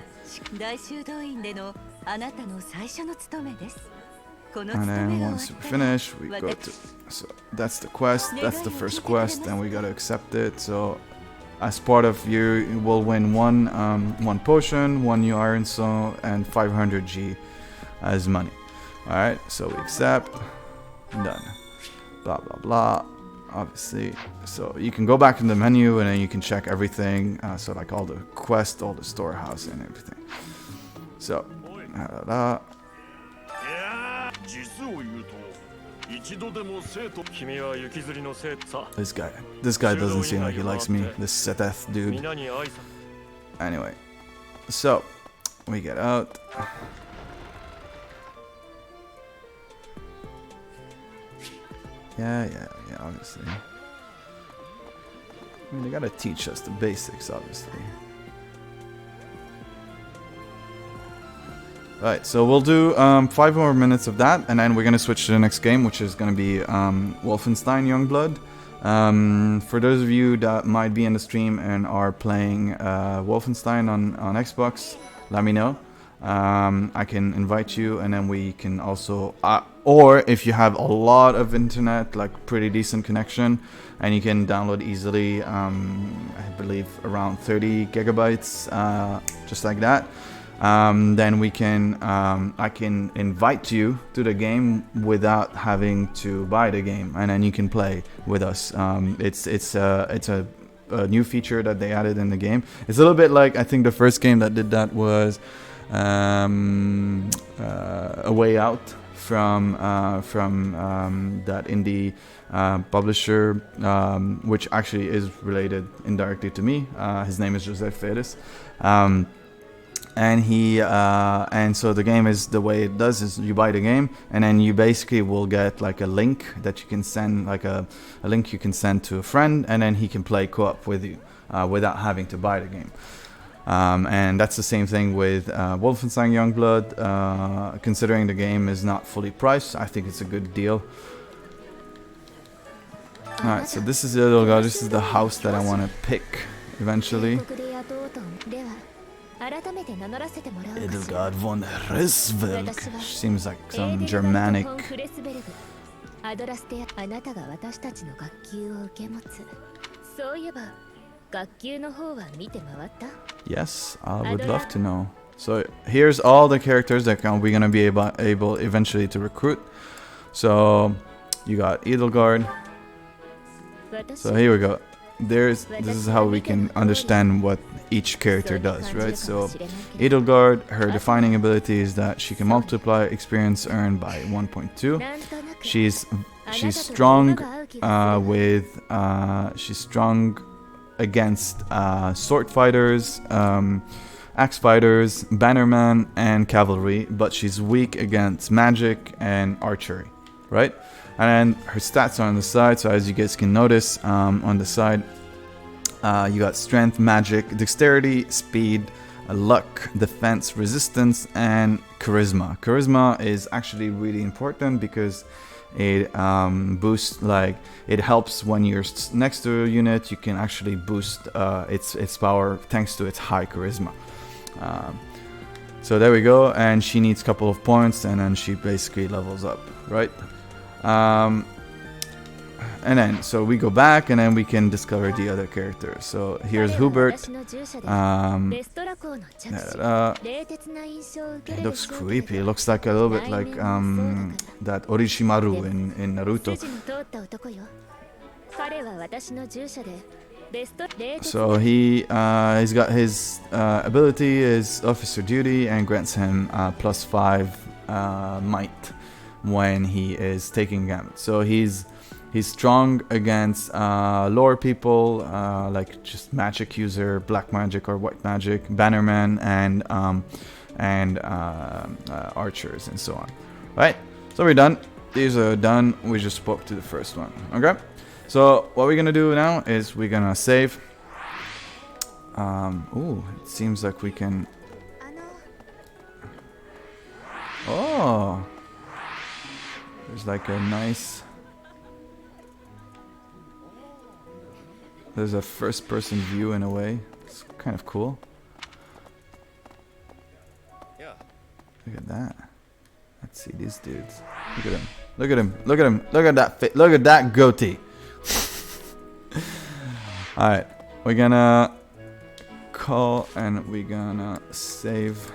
And then once we finish, we go to... So that's the quest, that's the first quest, and we gotta accept it. So as part of you will win one potion, 1 new iron stone, and 500 G as money. Alright, so we accept. Done. Blah blah blah. obviously. So you can go back in the menu and then you can check everything. So like all the quests, all the storehouse and everything. So, 君は雪吊りの生徒さ。 this guy doesn't seem like he likes me. This Setheth dude. 皆に挨拶。 Anyway, so we get out. Yeah, obviously. I mean, they gotta teach us the basics, obviously. Right, so we'll do 5 more minutes of that, and then we're gonna switch to the next game, which is gonna be Wolfenstein Youngblood. For those of you that might be in the stream and are playing Wolfenstein on Xbox, let me know. I can invite you, and then we can also, or if you have a lot of internet, like pretty decent connection, and you can download easily, I believe around 30 gigabytes, just like that. Then we can, I can invite you to the game without having to buy the game, and then you can play with us. It's a new feature that they added in the game. It's a little bit like, I think the first game that did that was A Way Out from that indie publisher, which actually is related indirectly to me. His name is Joseph Ferris. And so the game is, the way it does is you buy the game, and then you basically will get like a link that you can send, like a link you can send to a friend, and then he can play co-op with you without having to buy the game. And that's the same thing with Wolfenstein Youngblood. Considering the game is not fully priced, I think it's a good deal. Alright, so this is the little guy. This is the house that I want to pick eventually. Edelgard von Resvelg. Seems like some Germanic. Yes, I would love to know. So here's all the characters that we're gonna be able eventually to recruit. So you got Edelgard. So here we go. This is how we can understand what each character does, right? So Edelgard, her defining ability is that she can multiply experience earned by 1.2. She's strong she's strong against sword fighters, axe fighters, bannermen, and cavalry, but she's weak against magic and archery, right? And then her stats are on the side, so as you guys can notice, on the side, you got strength, magic, dexterity, speed, luck, defense, resistance, and charisma. Charisma is actually really important because it boosts, like, it helps when you're next to a unit. You can actually boost its power thanks to its high charisma. So there we go, and she needs a couple of points, and then she basically levels up, right? And then, so we go back, and then we can discover the other characters. So here's Hubert. He looks creepy. It looks like a little bit like that Orochimaru in Naruto. So he's got his ability is Officer Duty and grants him +5 might when he is taking damage. So he's strong against lower people, like just magic user, black magic or white magic, bannermen, and archers and so on. Right? So we're done. These are done. We just spoke to the first one. Okay? So what we're gonna do now is we're gonna save. Ooh, it seems like we can. Oh, there's like a nice. There's a first-person view in a way. It's kind of cool. Look at that. Let's see these dudes. Look at him. Look at him. Look at him. Look at that fit. Look at that goatee. Alright. We're gonna call and we're gonna save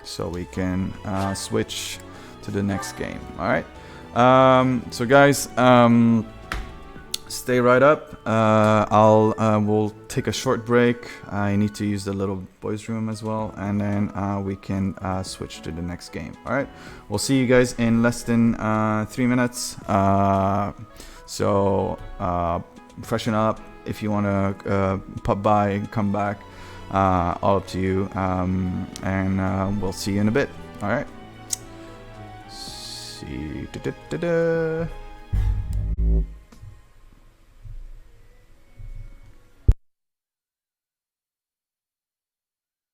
so we can switch to the next game. Alright. So guys, stay right up. We'll take a short break. I need to use the little boys' room as well, and then we can switch to the next game. All right. We'll see you guys in less than 3 minutes. So freshen up if you want to pop by, come back. All up to you. And we'll see you in a bit. All right. See.